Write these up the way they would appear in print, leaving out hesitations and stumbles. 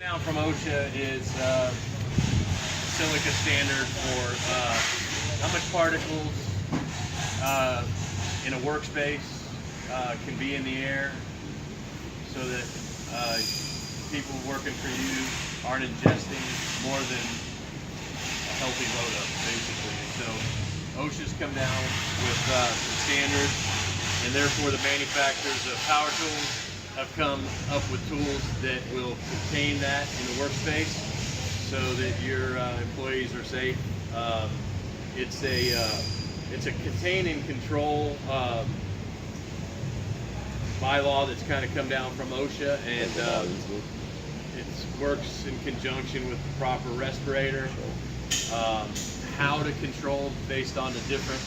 Down from OSHA is silica standard for how much particles in a workspace can be in the air, so that people working for you aren't ingesting more than a healthy load up, basically. And so OSHA's come down with some standards, and therefore the manufacturers of power tools have come up with tools that will contain that in the workspace so that your employees are safe. It's a contain and control bylaw that's kind of come down from OSHA, and it works in conjunction with the proper respirator. How to control based on the different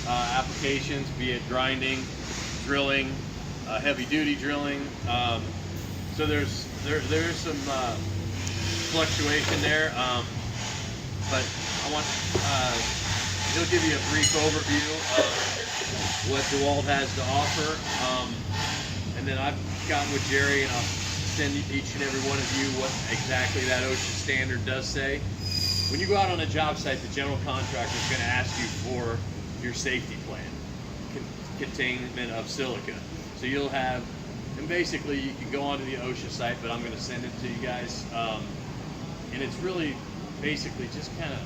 applications, be it grinding, drilling, heavy duty drilling. So there's some fluctuation there, but he'll give you a brief overview of what DeWalt has to offer, and then I've gotten with Jerry, and I'll send each and every one of you what exactly that OSHA standard does say. When you go out on a job site, the general contractor is going to ask you for your safety plan, containment of silica. So you'll have, and basically you can go onto the OSHA site, but I'm going to send it to you guys. And it's really basically just kind of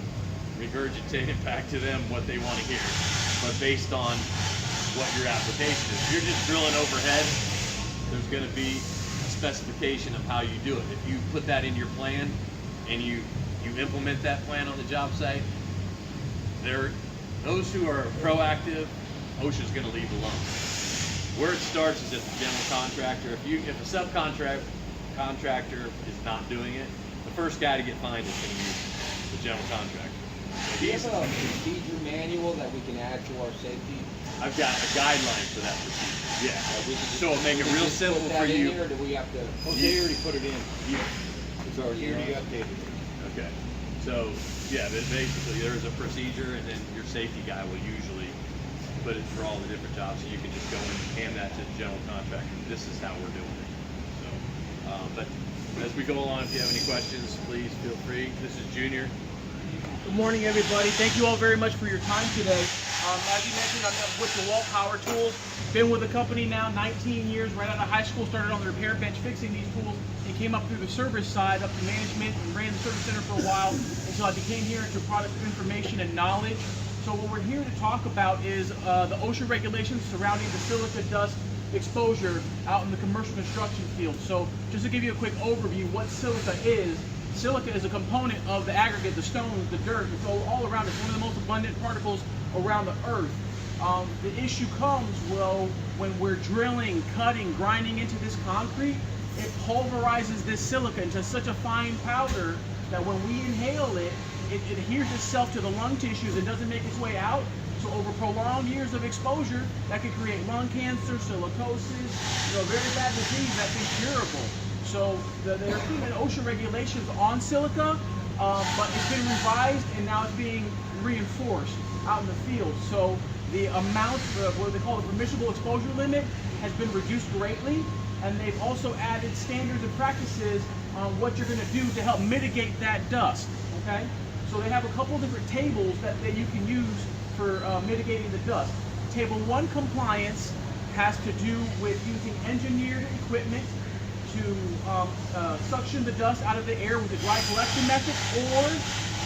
regurgitating back to them what they want to hear, but based on what your application is. If you're just drilling overhead, there's going to be a specification of how you do it. If you put that in your plan and you implement that plan on the job site, those who are proactive, OSHA's going to leave alone. Where it starts is at the general contractor. If a subcontractor is not doing it, the first guy to get fined is going to be the general contractor. So Do you have a procedure manual that we can add to our safety? I've got a guideline for that procedure. Yeah. So it'll make it real simple for you. Or do we have to? Oh, they already put it in. Yeah. It's already updated. Okay. So yeah, basically there's a procedure, and then your safety guy will usually put it for all the different jobs, so you can just go and hand that to the general contractor. This is how we're doing it. So, but as we go along, if you have any questions, please feel free. This is Junior. Good morning, everybody. Thank you all very much for your time today. As you mentioned, I'm with DeWalt Power Tools. Been with the company now 19 years. Right out of high school, started on the repair bench fixing these tools, and came up through the service side, up to management, and ran the service center for a while until I became here into product information and knowledge. So what we're here to talk about is the OSHA regulations surrounding the silica dust exposure out in the commercial construction field. So just to give you a quick overview, what silica is. Silica is a component of the aggregate, the stones, the dirt. It's all around. It's one of the most abundant particles around the earth. The issue comes, well, when we're drilling, cutting, grinding into this concrete, it pulverizes this silica into such a fine powder that when we inhale it, it adheres itself to the lung tissues and doesn't make its way out. So over prolonged years of exposure, that could create lung cancer, silicosis, very bad disease that's incurable. So there are even OSHA regulations on silica, but it's been revised and now it's being reinforced out in the field. So the amount, what they call the permissible exposure limit, has been reduced greatly, and they've also added standards and practices on what you're going to do to help mitigate that dust. Okay, so they have a couple different tables that you can use for mitigating the dust. Table 1 compliance has to do with using engineered equipment to suction the dust out of the air with a dry collection method, or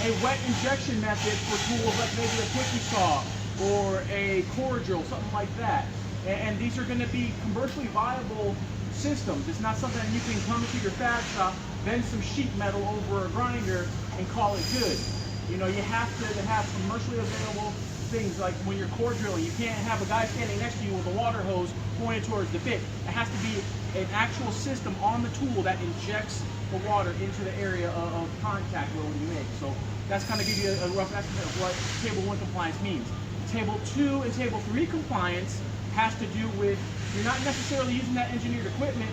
a wet injection method for tools like maybe a quickie saw or a core drill, something like that. And these are going to be commercially viable systems. It's not something that you can come into your fab shop, bend some sheet metal over a grinder, and call it good. You have to have commercially available things. Like when you're core drilling, you can't have a guy standing next to you with a water hose pointed towards the bit. It has to be an actual system on the tool that injects the water into the area of contact where you make. So that's kind of give you a rough estimate of what Table 1 compliance means. Table 2 and Table 3 compliance has to do with, you're not necessarily using that engineered equipment,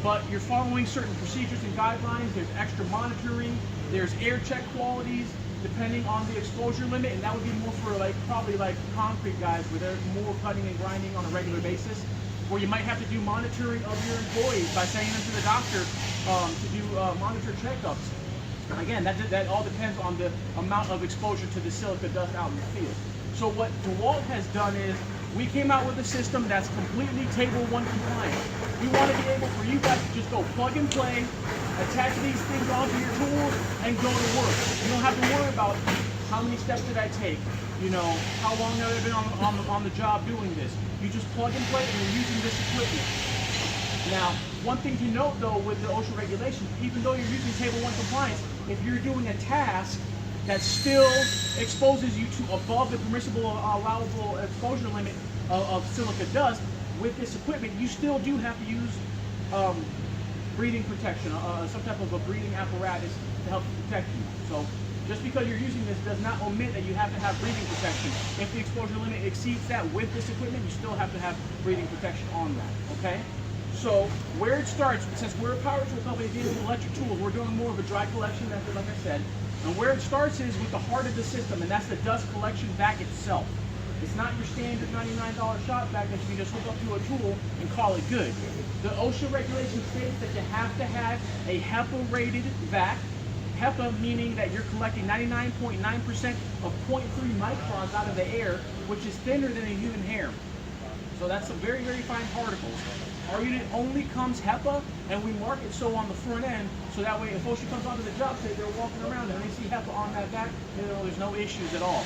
but you're following certain procedures and guidelines. There's extra monitoring, there's air check qualities, depending on the exposure limit, and that would be more for probably concrete guys where they're more cutting and grinding on a regular basis. where you might have to do monitoring of your employees by sending them to the doctor to do monitor checkups. Again, that all depends on the amount of exposure to the silica dust out in the field. So what DeWalt has done is we came out with a system that's completely Table 1 compliant. We want to be able for you guys to just go plug and play, attach these things onto your tools, and go to work. You don't have to worry about how many steps did I take, you know, how long have I been on the job doing this. You just plug and play and you're using this equipment. Now, one thing to note though with the OSHA regulations, even though you're using Table 1 compliance, if you're doing a task that still exposes you to above the permissible allowable exposure limit of silica dust, with this equipment, you still do have to use breathing protection, some type of a breathing apparatus to help protect you. So just because you're using this does not omit that you have to have breathing protection. If the exposure limit exceeds that with this equipment, you still have to have breathing protection on that, okay? So where it starts, since we're a power tool company dealing with electric tools, we're doing more of a dry collection method, like I said. And where it starts is with the heart of the system, and that's the dust collection vac itself. It's not your standard $99 shop vac that you can just hook up to a tool and call it good. The OSHA regulation states that you have to have a HEPA-rated vac. HEPA meaning that you're collecting 99.9% of 0.3 microns out of the air, which is thinner than a human hair. So that's some very, very fine particles. Our unit only comes HEPA, and we mark it so on the front end, so that way if OSHA comes onto the job site, they're walking around and they see HEPA on that vac, you know, there's no issues at all.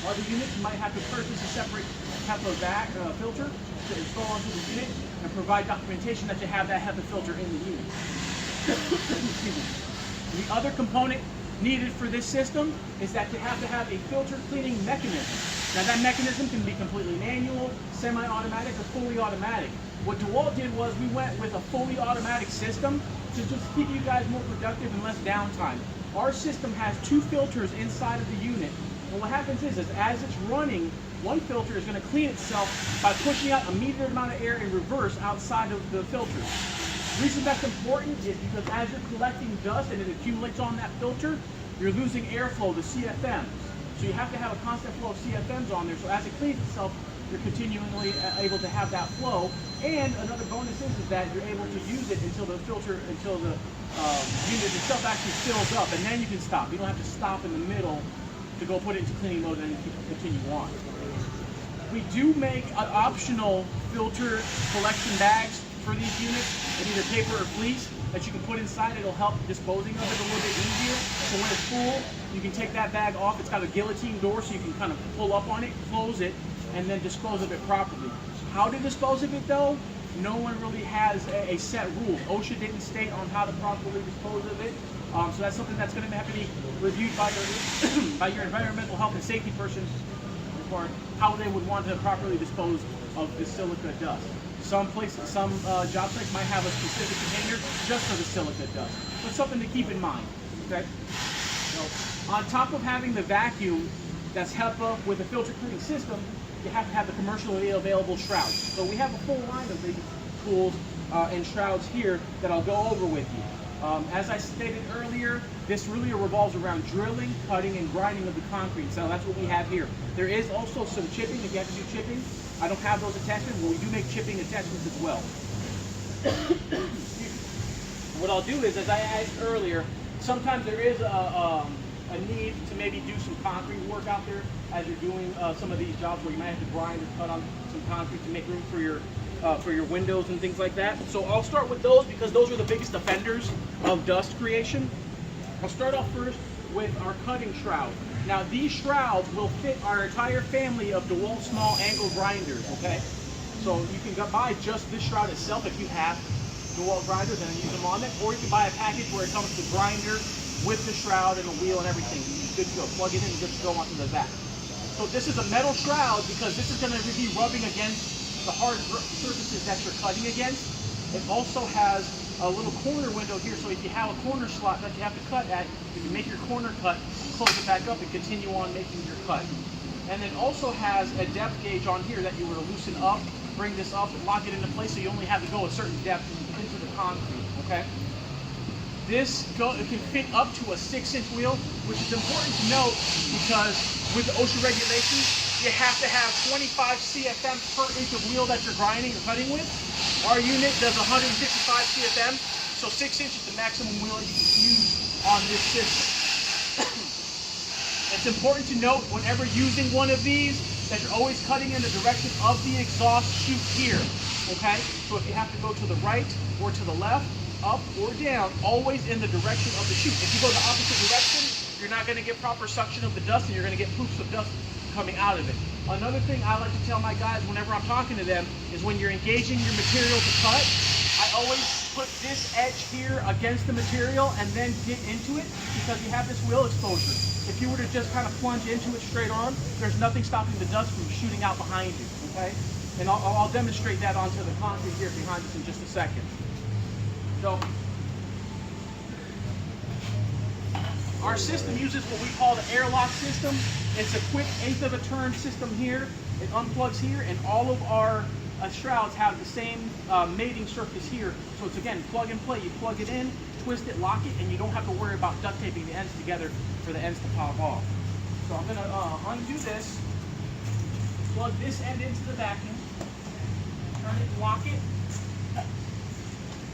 Other units, you might have to purchase a separate HEPA vac filter to install onto the unit and provide documentation that you have that HEPA filter in the unit. Excuse me. The other component needed for this system is that you have to have a filter cleaning mechanism. Now that mechanism can be completely manual, semi-automatic, or fully automatic. What DeWalt did was we went with a fully automatic system to just keep you guys more productive and less downtime. Our system has 2 filters inside of the unit. And what happens is as it's running, one filter is going to clean itself by pushing out a metered amount of air in reverse outside of the filters. The reason that's important is because as you're collecting dust and it accumulates on that filter, you're losing airflow, the CFMs. So you have to have a constant flow of CFMs on there. So as it cleans itself, you're continually able to have that flow. And another bonus is that you're able to use it until the unit itself actually fills up, and then you can stop. You don't have to stop in the middle to go put it into cleaning mode and then continue on. We do make an optional filter collection bags for these units in either paper or fleece that you can put inside. It'll help disposing of it a little bit easier. So when it's full, you can take that bag off. It's got a guillotine door so you can kind of pull up on it, close it, and then dispose of it properly. How to dispose of it though? No one really has a set rule. OSHA didn't state on how to properly dispose of it. So that's something that's going to have to be reviewed by your by your environmental health and safety person for how they would want to properly dispose of the silica dust. Some places, some job sites might have a specific container just for the silica dust. But something to keep in mind. Okay. So on top of having the vacuum that's HEPA with a filter cleaning system, you have to have the commercially available shrouds. So we have a full line of these tools and shrouds here that I'll go over with you. As I stated earlier, this really revolves around drilling, cutting, and grinding of the concrete. So that's what we have here. There is also some chipping if you have to do chipping. I don't have those attachments, but we do make chipping attachments as well. What I'll do is, as I asked earlier, sometimes there is a need to maybe do some concrete work out there as you're doing some of these jobs where you might have to grind or cut on some concrete to make room for your windows and things like that. So I'll start with those because those are the biggest offenders of dust creation. I'll start off first with our cutting shroud. Now these shrouds will fit our entire family of DeWalt small angle grinders, okay? So you can buy just this shroud itself if you have DeWalt grinders and use them on it, or you can buy a package where it comes with the grinder with the shroud and the wheel and everything. It's good to go. Plug it in and good to go onto the vac. So this is a metal shroud because this is going to be rubbing against the hard surfaces that you're cutting against. It also has a little corner window here, so if you have a corner slot that you have to cut at, you can make your corner cut, close it back up, and continue on making your cut. And it also has a depth gauge on here that you were to loosen up, bring this up, and lock it into place, so you only have to go a certain depth into the concrete, okay? It can fit up to a 6-inch wheel, which is important to note because with the OSHA regulations, you have to have 25 CFM per inch of wheel that you're grinding or cutting with. Our unit does 155 CFM, so 6 inches is the maximum wheel you can use on this system. It's important to note whenever using one of these that you're always cutting in the direction of the exhaust chute here, okay? So if you have to go to the right or to the left, up or down, always in the direction of the chute. If you go the opposite direction, you're not going to get proper suction of the dust and you're going to get poofs of dust coming out of it. Another thing I like to tell my guys whenever I'm talking to them is when you're engaging your material to cut, I always put this edge here against the material and then get into it because you have this wheel exposure. If you were to just kind of plunge into it straight on, there's nothing stopping the dust from shooting out behind you, okay? And I'll demonstrate that onto the concrete here behind us in just a second. So, our system uses what we call the airlock system. It's a quick 1/8 of a turn system here. It unplugs here, and all of our shrouds have the same mating surface here. So it's, again, plug and play. You plug it in, twist it, lock it, and you don't have to worry about duct taping the ends together for the ends to pop off. So I'm going to undo this, plug this end into the vacuum, turn it and lock it,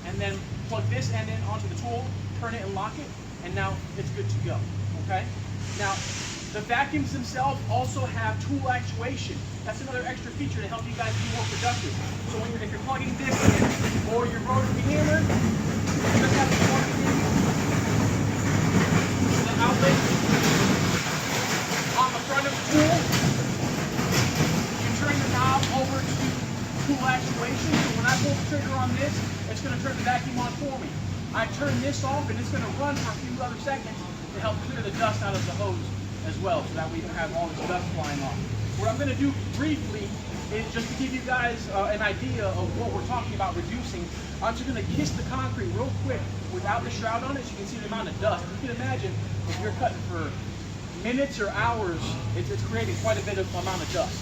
and then plug this end in onto the tool, turn it and lock it, and now it's good to go, okay? Now, the vacuums themselves also have tool actuation. That's another extra feature to help you guys be more productive. So if you're plugging this in, or your rotary hammer, you just have to plug it in to the outlet on the front of the tool. You turn the knob over to tool actuation. So when I pull the trigger on this, it's going to turn the vacuum on for me. I turn this off and it's going to run for a few other seconds to help clear the dust out of the hose as well, so that we don't have all this dust flying off. What I'm going to do briefly is just to give you guys an idea of what we're talking about reducing. I'm just going to kiss the concrete real quick without the shroud on it so you can see the amount of dust. You can imagine if you're cutting for minutes or hours, it's creating quite a bit of amount of dust.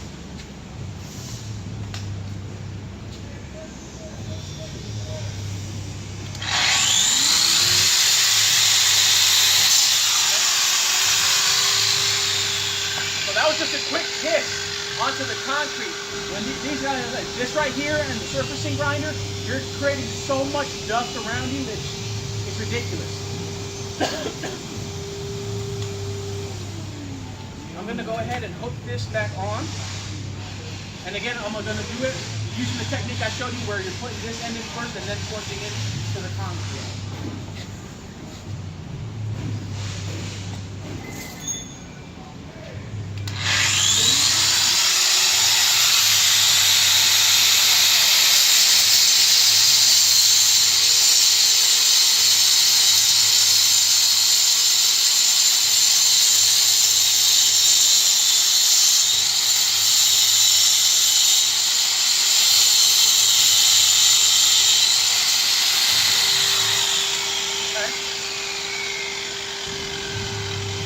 That was just a quick kiss onto the concrete. When these guys, this right here and the surfacing grinder, you're creating so much dust around you that it's ridiculous. I'm going to go ahead and hook this back on. And again, I'm going to do it using the technique I showed you where you're putting this end in first and then plunging it to the concrete.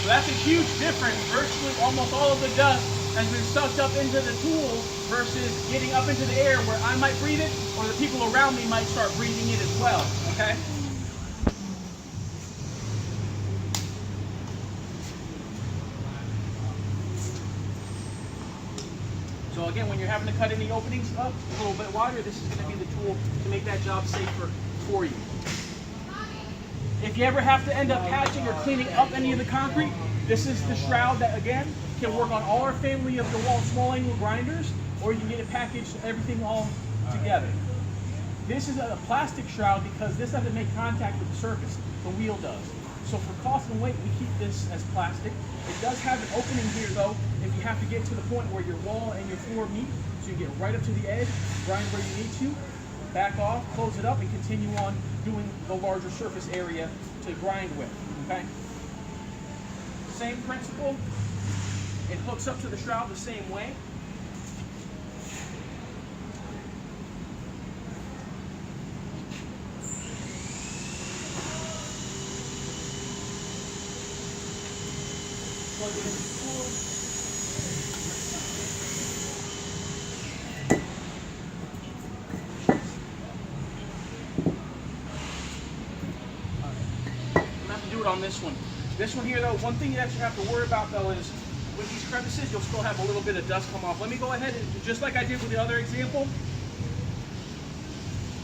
That's a huge difference. Virtually almost all of the dust has been sucked up into the tool versus getting up into the air where I might breathe it or the people around me might start breathing it as well, okay? So again, when you're having to cut any openings up a little bit wider, this is going to be the tool to make that job safer for you. If you ever have to end up patching or cleaning up any of the concrete, this is the shroud that, again, can work on all our family of DeWalt small angle grinders, or you can get it packaged, everything all together. This is a plastic shroud because this doesn't make contact with the surface. The wheel does. So for cost and weight, we keep this as plastic. It does have an opening here, though, if you have to get to the point where your wall and your floor meet, so you get right up to the edge, grind where you need to, back off, close it up, and continue on doing the larger surface area to grind with, okay? Same principle. It hooks up to the shroud the same way. Plug it in the tool. On this one. This one here though, one thing that you have to worry about though is with these crevices, you'll still have a little bit of dust come off. Let me go ahead and, just like I did with the other example,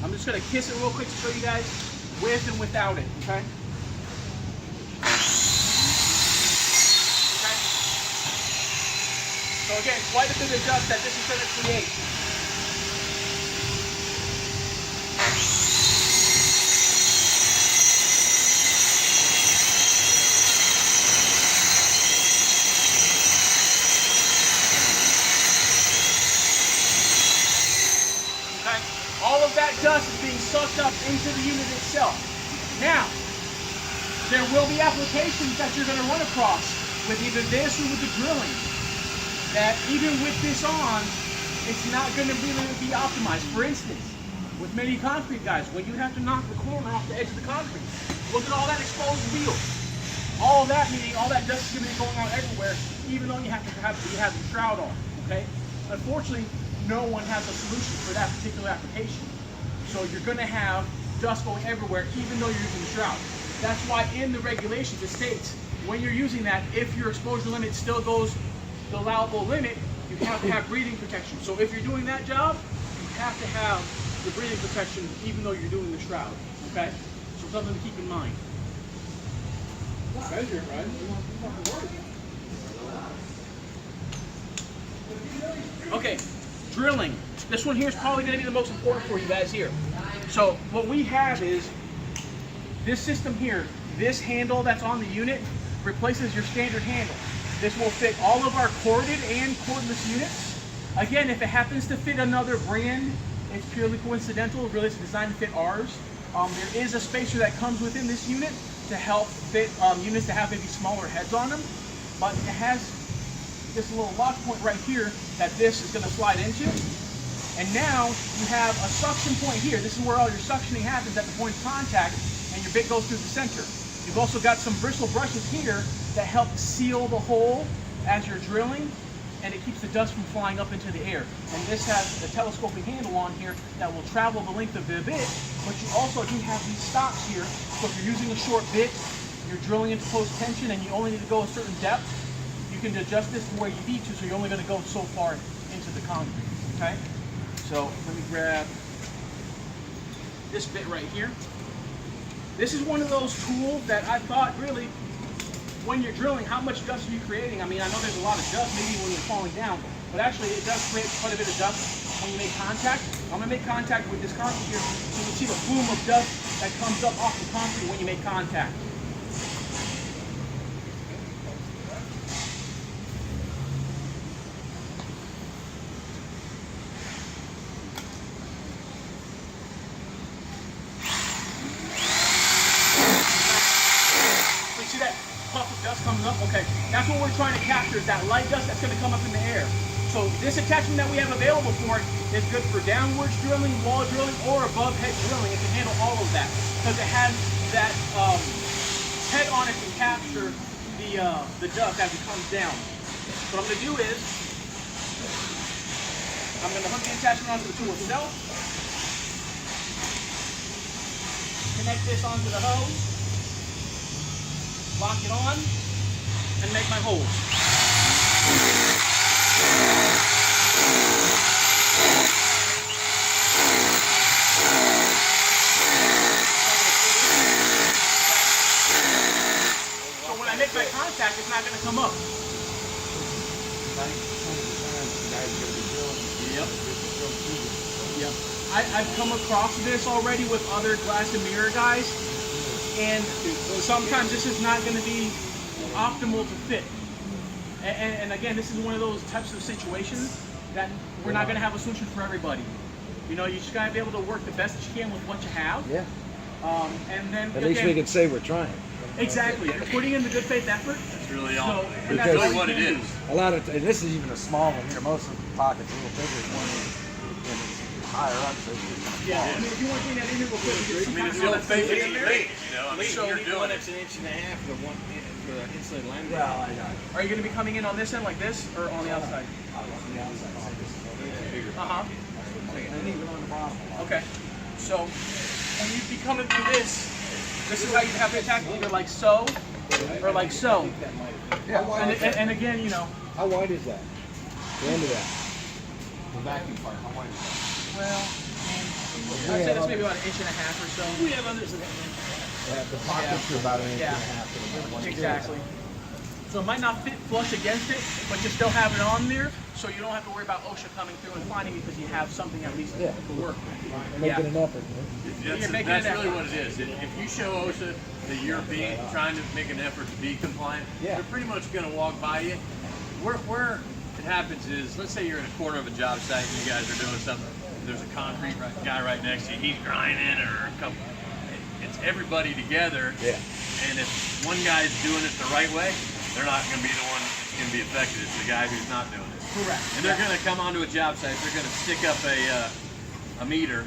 I'm just gonna kiss it real quick to show you guys with and without it, okay? Okay. So again, quite a bit of dust that this is gonna create. All of that dust is being sucked up into the unit itself. Now, there will be applications that you're going to run across with either this or with the drilling that even with this on, it's not going to really be optimized. For instance, with many concrete guys, when you have to knock the corner off the edge of the concrete, look at all that exposed field. All of that, meaning all that dust is going to be going on everywhere, even though you have the shroud on. Okay? Unfortunately, no one has a solution for that particular application. So you're going to have dust going everywhere, even though you're using the shroud. That's why in the regulations it states, when you're using that, if your exposure limit still goes the allowable limit, you have to have breathing protection. So if you're doing that job, you have to have the breathing protection, even though you're doing the shroud. Okay? So something to keep in mind. Measure it, right? Okay, drilling. This one here is probably going to be the most important for you guys here. So what we have is this system here. This handle that's on the unit replaces your standard handle. This will fit all of our corded and cordless units. Again, if it happens to fit another brand, it's purely coincidental. Really, it's designed to fit ours. There is a spacer that comes within this unit to help fit units that have maybe smaller heads on them, but it has this little lock point right here that this is going to slide into. And now you have a suction point here. This is where all your suctioning happens at the point of contact, and your bit goes through the center. You've also got some bristle brushes here that help seal the hole as you're drilling, and it keeps the dust from flying up into the air. And this has a telescoping handle on here that will travel the length of the bit, but you also do have these stops here. So if you're using a short bit, you're drilling into close tension, and you only need to go a certain depth, you can adjust this to where you need to, so you're only going to go so far into the concrete, okay? So let me grab this bit right here. This is one of those tools that I thought really, when you're drilling, how much dust are you creating? I mean, I know there's a lot of dust maybe when you're falling down, but actually it does create quite a bit of dust when you make contact. I'm going to make contact with this concrete here so you can see the plume of dust that comes up off the concrete when you make contact. See that puff of dust comes up? Okay, that's what we're trying to capture, is that light dust that's going to come up in the air. So this attachment that we have available for it is good for downwards drilling, wall drilling, or above head drilling. It can handle all of that because it has that head on it to capture the dust as it comes down. What I'm going to do is I'm going to hook the attachment onto the tool itself, connect this onto the hose, lock it on, and make my holes. So when I make my contact, it's not going to come up. Yep. Yep. I've come across this already with other glass and mirror guys. And sometimes this is not going to be optimal to fit. And again, this is one of those types of situations that we're not going to have a solution for everybody. You know, you just got to be able to work the best that you can with what you have. Yeah. And then At least we can say we're trying. Exactly. You're putting in the good faith effort. That's really all. And That's really what it is. A lot of, and this is even a small one here. Most of the pockets a little bigger one, and it's higher up. So Yeah. I mean, if you want to bring that in here real quick, you can see I mean, kind it's of the how old that fake fits it in till you there. make it, you know? I mean, you're doing it. It's an inch and a half for one for an insulated line. well, I got Are you going to be coming in on this end like this, or on the outside? Uh-huh. and even on the bottom. Okay. So when you be coming through this is how you have to attack it, either like so or like so. Yeah. And again, you know, How wide is that? The end of that. The vacuum part. How wide is that? Well, I'd say that's maybe about 1.5 inches or so. We have others that The pockets are about an inch Yeah. and a half. Exactly. So it might not fit flush against it, but you still have it on there, so you don't have to worry about OSHA coming through and finding you because you have something at least to work with. making an effort. You're making That's an really effort. what it is. If you show OSHA that you're trying to make an effort to be compliant, Yeah. they're pretty much going to walk by you. Where it happens is, let's say you're in a corner of a job site and you guys are doing something. There's a concrete guy right next to you. He's grinding, or a couple. It's everybody together. Yeah. And if one guy's doing it the right way, they're not going to be the one that's going to be affected. It's the guy who's not doing it. Correct. And they're going to come onto a job site. They're going to stick up a meter.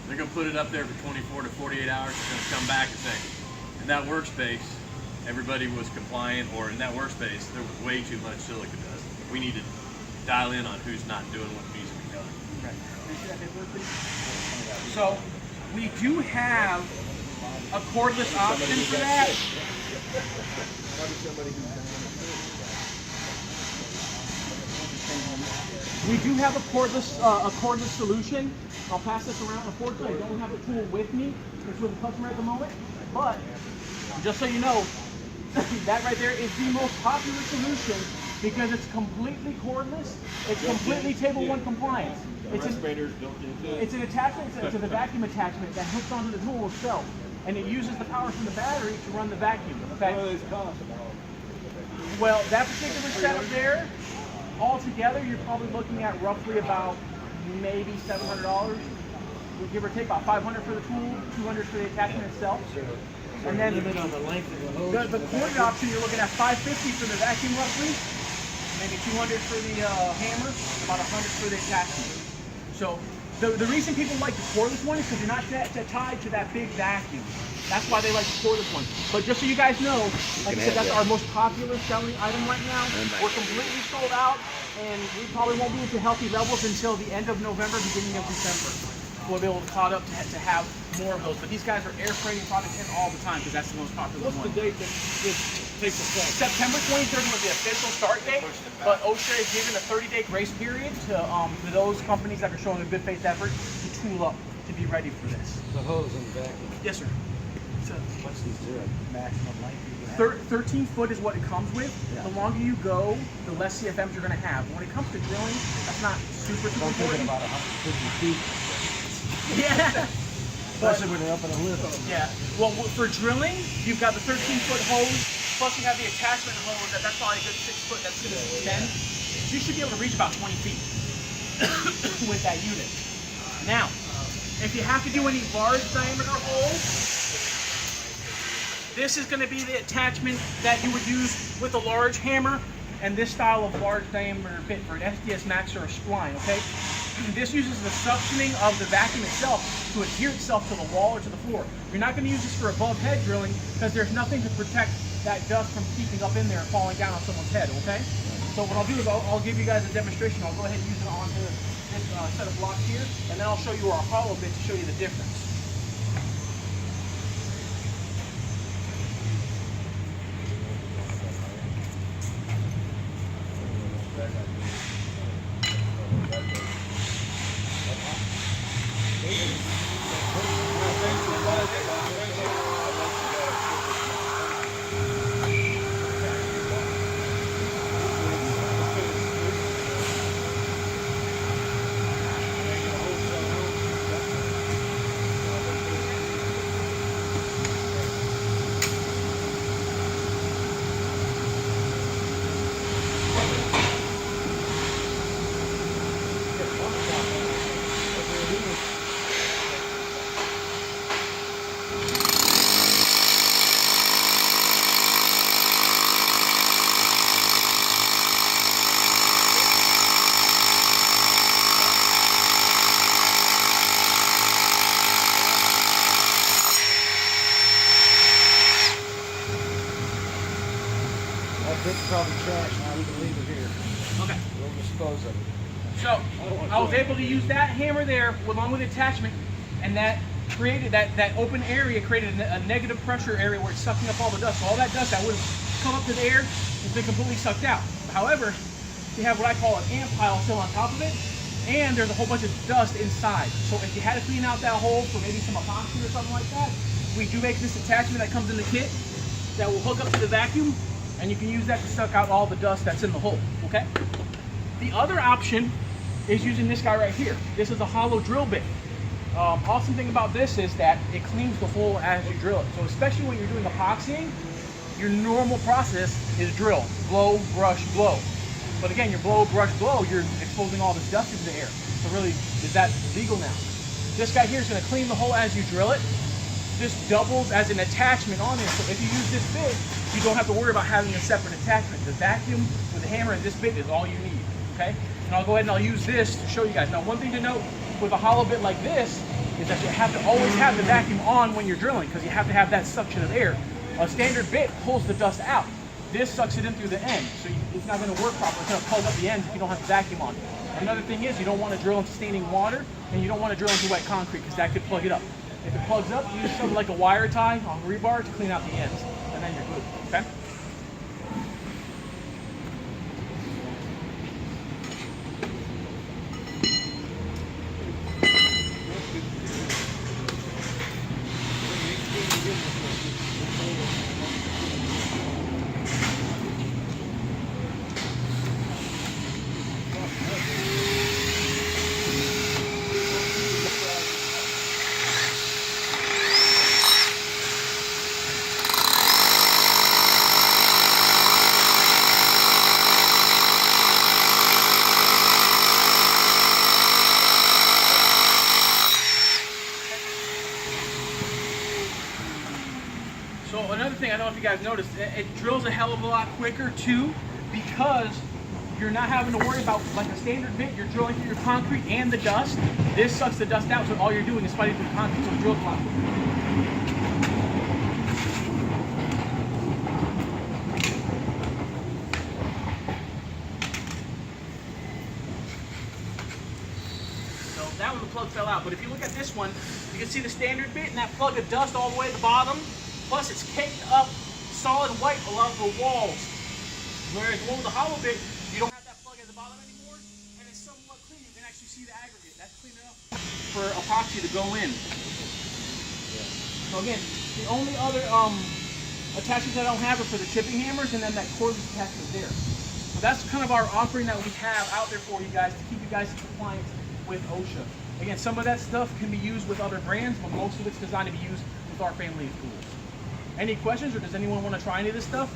They're going to put it up there for 24 to 48 hours. They're going to come back and say, in that workspace, everybody was compliant, or in that workspace, there was way too much silica dust. We need to dial in on who's not doing what needs to be done. So we do have a cordless option for that. We do have a cordless solution. I'll pass this around. Unfortunately, I don't have the tool with me. It's with the customer at the moment. But just so you know, that right there is the most popular solution because it's completely cordless. It's completely Table 1 compliance. Respirators built into it. It's an attachment, it's a vacuum attachment that hooks onto the tool itself. And it uses the power from the battery to run the vacuum. Okay? What do those cost? Well, that particular setup there, altogether, you're probably looking at roughly about maybe $700. We give or take about $500 for the tool, $200 for the attachment itself. And then Limit on the length of the hose. the corded option, you're looking at $550 for the vacuum roughly, maybe $200 for the hammer, about $100 for the attachment. So the reason people like the cordless one is because you're not tied to that big vacuum. That's why they like the cordless one. But just so you guys know, like I said, that's our most popular selling item right now. We're completely sold out, and we probably won't be into healthy levels until the end of November, beginning of December. We'll be able to caught up to have more of those. But these guys are air freighting products in all the time because that's the most popular What's one. the date that this takes effect? September 23rd was the official start date, but OSHA is given a 30-day grace period to those companies that are showing a good faith effort to tool up to be ready for this. The hose and the vacuum. Yes, sir. What's the maximum length you can have? 13 foot is what it comes with. Yeah. The longer you go, the less CFMs you're going to have. When it comes to drilling, that's not super I'm thinking important. about 150 feet, Yeah. especially when they're up in a lift. Yeah. Well, for drilling, you've got the 13-foot hose, plus you have the attachment hose. That's probably a good 6 foot. That's going to be 10. So you should be able to reach about 20 feet with that unit. Now, if you have to do any large diameter holes, this is going to be the attachment that you would use with a large hammer and this style of large diameter bit for an SDS Max or a spline, okay? This uses the suctioning of the vacuum itself to adhere itself to the wall or to the floor. You're not going to use this for above head drilling because there's nothing to protect that dust from keeping up in there and falling down on someone's head, okay? So what I'll do is I'll give you guys a demonstration. I'll go ahead and use it onto this set of blocks here, and then I'll show you our hollow bit to show you the difference. That bit's probably trash now, we can leave it here. Okay. We'll dispose of it. So I was able to use that hammer there along with the attachment, and that created that open area created a negative pressure area where it's sucking up all the dust. So all that dust that would have come up to the air has been completely sucked out. However, you have what I call an ant pile still on top of it, and there's a whole bunch of dust inside. So if you had to clean out that hole for maybe some epoxy or something like that, we do make this attachment that comes in the kit that will hook up to the vacuum, and you can use that to suck out all the dust that's in the hole, okay? The other option is using this guy right here. This is a hollow drill bit. Awesome thing about this is that it cleans the hole as you drill it. So especially when you're doing epoxying, your normal process is drill, blow, brush, blow. But again, your blow, brush, blow, you're exposing all this dust into the air. So really, is that legal now? This guy here is going to clean the hole as you drill it. This doubles as an attachment on there. So if you use this bit, you don't have to worry about having a separate attachment. The vacuum with the hammer and this bit is all you need, okay? And I'll go ahead and I'll use this to show you guys. Now, one thing to note with a hollow bit like this is that you have to always have the vacuum on when you're drilling because you have to have that suction of air. A standard bit pulls the dust out. This sucks it in through the end, so it's not going to work properly. It's going to plug up the ends if you don't have the vacuum on. Another thing is you don't want to drill into standing water, and you don't want to drill into wet concrete because that could plug it up. If it plugs up, use something like a wire tie on rebar to clean out the ends, and then you're good, okay? So another thing, I don't know if you guys noticed, it drills a hell of a lot quicker too because you're not having to worry about like a standard bit, you're drilling through your concrete and the dust. This sucks the dust out, so all you're doing is fighting through the concrete, so it drills a lot quicker. So that one, the plug fell out, but if you look at this one, you can see the standard bit and that plug of dust all the way at the bottom. Plus, it's caked up solid white along the walls. Whereas the one with the hollow bit, you don't have that plug at the bottom anymore, and it's somewhat clean. You can actually see the aggregate. That's clean enough for epoxy to go in. So again, the only other attachments I don't have are for the chipping hammers, and then that cordless attachment there. So that's kind of our offering that we have out there for you guys to keep you guys in compliance with OSHA. Again, some of that stuff can be used with other brands, but most of it's designed to be used with our family of tools. Any questions, or does anyone want to try any of this stuff?